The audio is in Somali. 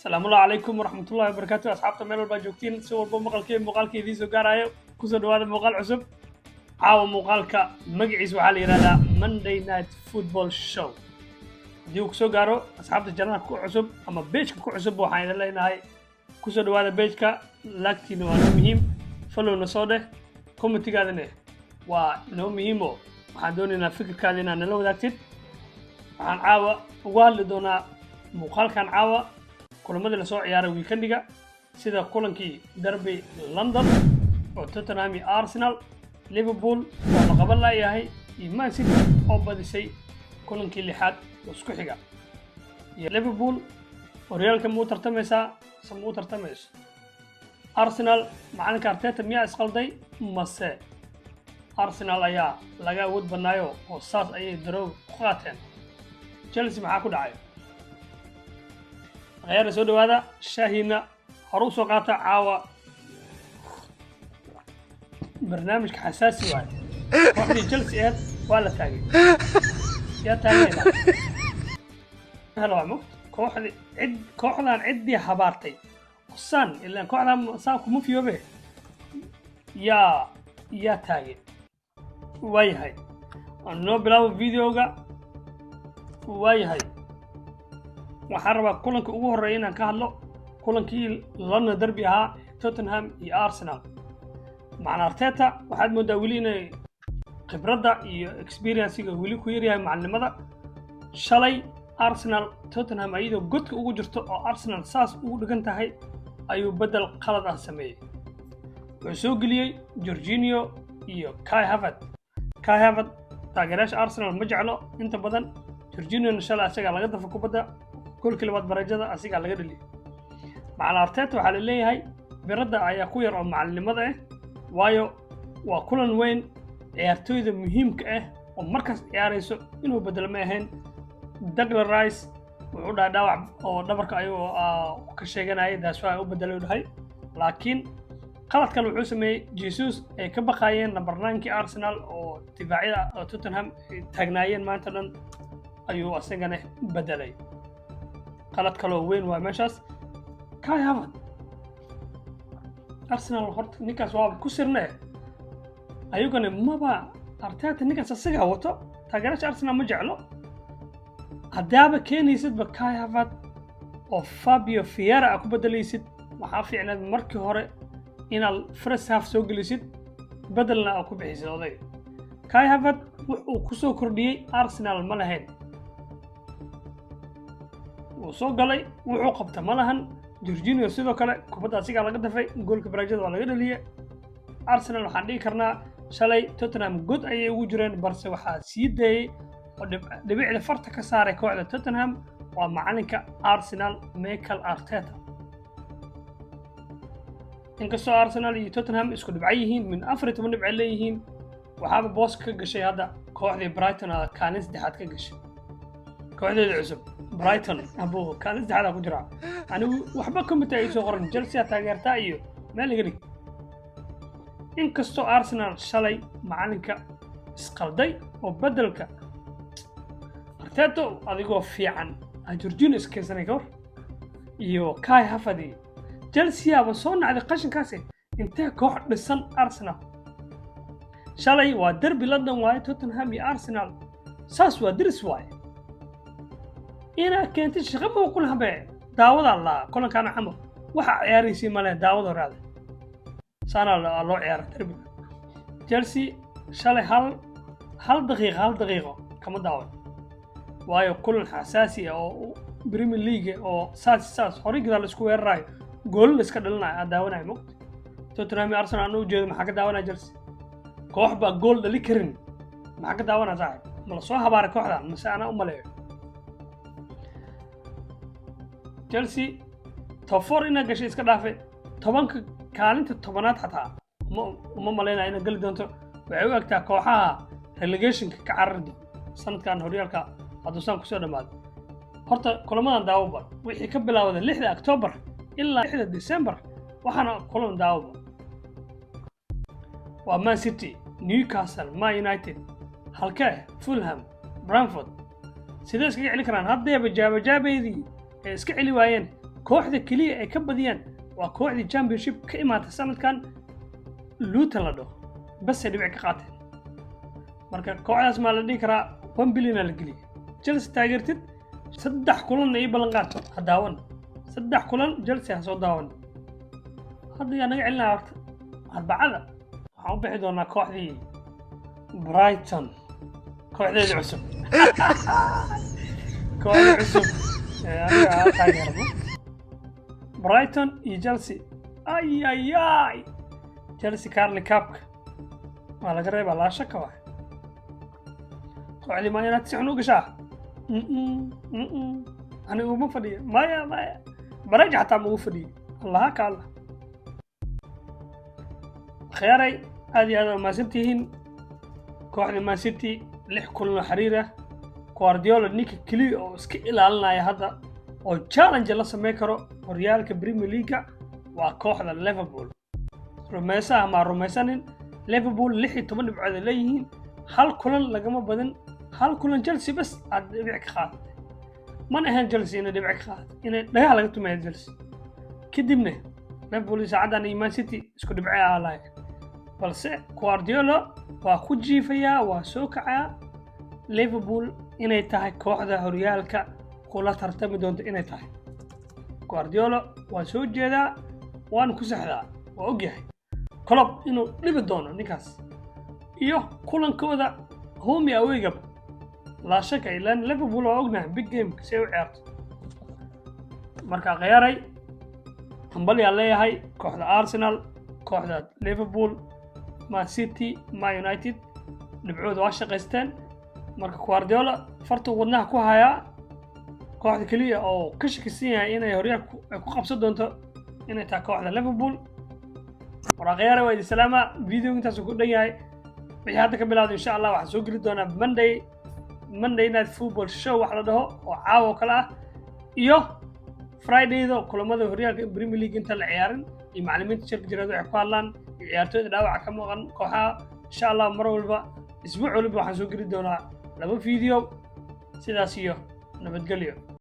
السلام الله عليكم ورحمة الله وبركاته أصحابنا ميل والبا joogtiin si walba maqalkii idiin soo gaarayo ku soo dhawaada muuqaal cusub caawa muuqaalka magaciisa waxaa la yiraahdaa Monday Night Football Show hadii uu ku soo gaaro asxaabta janaalka ku cusub ama page-ka ku cusub waxaan idin leenahay ku soo dhawaada page-ka lagtiina waa muhiim follow na soo dheh comment-gaadana waa inoo muhiimo waxaan doonaynaa fikirkaada inaad nala wadaagtid waxaan caawa uga hadli doonaa muuqaalkan caawa kulamada la soo ciyaaray weekendiga sida kulankii derby London oo Tottenham iyo Arsenal Liverpool oo la qaban lahayd iyo Man City oo badisay kulankii lixaad oo isku xiga iyo Liverpool oo Realka muu tartamayso Arsenal macalinka Arteta miyaa isqalday mase Arsenal ayaa laga awood badnaayo oo saas ayay daroow ku qaateen Chelsea maxaa ku dhacay غير سودو هذا شاهينا حروس وقاطع عاوة برنامج حساسي واحد واحد جلسة إيه ولا تاجي يا تاجي هلا عمو كوحدة عدي حبارتي خصان إلا كوحدة صاحبكم مو في يومه يا تاجي واي هاي أنا بلاو فيديو واي هاي waxaan rabaa kulanka ugu horeeya inaan ka hadlo kulankii London derby ahaa Tottenham iyo Arsenal macna Arteta waxaad moodaa wali inay khibradda iyo experience-ga wali ku yaryahay macallimada shalay Arsenal Tottenham ayadoo godka ugu jirto oo Arsenal saas ugu dhigan tahay ayuu bedel qalad ah sameeyay wuxuu soo geliyay Jorginho iyo Kai Havertz taageerayaasha Arsenal ma jeclo inta badan Jorginho shalay asaga laga dafa kubadda كل كلمات برجة أسيق على قدري مع الأرتيتا وحال اللي هاي برد أيا كوير أو معلمة وايو وكلن وين عيارتوي ذا مهم كأه ومركز عياريسو إنه بدل ما هن دقل رايس وعودا داوع أو دبرك أيو كشيغان أي داسوا أو بدلوا هاي لكن قلت كانوا عسمي جيسوس كبقايين نبرنانكي أرسنال أو تباعية أو توتنهام تاقنايين ما انتلن أيو أسيقانه بدلي قالت كلو وين ومشاس كاي هافرتز أرسنال هرت نيكاس واب كسرنا أيوكنا ما با أرتيتا نيكاس السجع وطا تاجرش أرسنال مجعله هدابة كان يسد بكاي هافرتز أو فابيو فييرا أكو بدل يسد وحافي على مركي هوري إن الفرس هاف سوق يسد بدلنا أكو بحيس هذا كاي هافرتز وكسو كردي أرسنال ملهين وسoo galay wuxuu qabta malahan Jorginho sidoo kale kubadda asiga laga dafay goolka barajada waa laga dhaliyay Arsenal waxaan dhigi karnaa shalay Tottenham good ayay ugu jireen balse waxaa sii dayay oo dhibicda farta ka saaray kooxda Tottenham waa macalinka Arsenal Mikel Arteta inkastoo Arsenal iyo Tottenham isku dhibcay yihiin min 14 dhibc leeyihiin waxaaba boos ka gashay hadda kooxda Brighton kaalin saddexaad ka gashay kooxdeeda cusub برايتون أبوه كان إزاي هذا كجرا أنا وحبكم بتاعي صغرن جلسة تاجرتا أيوه ما لقيك إن كستو أرسنال شلي معلنك إسقالدي وبدلك أرتيتو أديكو في عن جورجينيو إسكيزنيكور يو كاي هافدي جلسة وصلنا على قشن كاسي انتهى كوح لسان أرسنال شلي ودربي لندن واي توتنهام أرسنال ساس ودرس واي إنا كنت شغبه وكلها بيع داود الله كلنا كان حمر وح عياريسي ماله داود هذا سنة الله عيار تربي جلسي شالي هل دقيقة كم داود وايو كل حساسي أو بريمير ليج أو ساس حريق ذا السكوير راي جول لسكدلنا داونا مقت توتنهام أرسنال أنو جد محك داونا جلسي كوحبة جول دلي كرن محك داونا زايد ملصوها بارك واحدة مسانا أماليه Chelsea توفر إنها قشة إسكت دافع طبعاً كانت الطبانات حتى ما مالينا إنها قل دونتو وعيوك تا كوحها relegation كعرض سنة كان هوريالك هذا سنة كسر مال هرتا كلمان داوبر وحي كبلا وذا لحدة أكتوبر إلا لحدة ديسمبر وحنا كلهم داوبر ومان سيتي نيوكاسل ما يونايتد هالكاه فولهام برانفورد سيداس كي عليك ران هذا بجابة ذي iska celi waayeen kooxda keliya ay ka badiyaan waa kooxdii championship ka imaatay sanadkan Luton la dhaho bas ay dhibic ka qaateen marka kooxdaas ma la dhihi karaa 1 billion la geliyay Chelsea taageertid 3 kulan ay ballan qaad ha daawan 3 kulan Chelsea ha soo daawan hadda yaa naga celinaa horta arbacada waxaan u bixi doonaa kooxdii Brighton kooxdeeda cusub kooxda cusub aniga taageerno Brighton iyo Chelsea ay Chelsea Carling Cup waa laga reebaa laa shaka waa kooxdii ma inaad si xun u gashaa aniga uma fadhiyo maya baraja xataa ma ugu fadhiyo allaha ka allah khayaaray aad iyo aad waa mahadsantihiin kooxda Man City 6 kulan oo xiriir ah Guardiola ninka kaliya oo iska ilaalinaya hadda oo challenge la sameyn karo horyaalka Premier League waa kooxda Liverpool rumaysa ama rumaysanin Liverpool 16 dhibcood leeyihiin hal kulan lagama badan hal kulan Chelsea bas aad dhibic ka qaadatay man ahan Chelsea inay dhibic ka qaadatay inay dhagaha laga tumayo Chelsea kadibna Liverpool saacadan iyo Man City isku dhibcay aalaay balse Guardiola waa ku jiifaya waa soo kacaa Liverpool inay tahay kooxda horyaalka kula tartami doonto inay tahay Guardiola waa soo jeedaa waan ku saxdaa waa ogyahay Klopp inuu dhibi doono ninkaas iyo kulankooda home iyo away gab la shaka ilaan Liverpool waa ognahay big game si u ciyaarto marka khayaaray hambal yaa leeyahay kooxda Arsenal kooxda Liverpool Man City Man United dhibcood waa shaqaysteen marka Guardiola fartu wadnaha ku haya kooxda kaliya oo ka shakisan yahay inay horyaalku ku qabsan doonto inay tahay kooxda Liverpool waraqeeyare waa idin salaama video intaas ku dhan yahay wixii hadda ka bilaawday insha Allah waxaan soo geli doonaa Monday Night Football Show wax la dhaho oo caawa kala ah iyo Friday-da kulamada horyaalka Premier League inta la ciyaarin iyo macallimiinta shirka jirada waxay ku hadlaan ciyaartooyda dhaawaca ka maqan kooxaha insha Allah mar walba isbuuc walba waxaan soo geli doonaa 2 video sidaas iyo nabadgelyo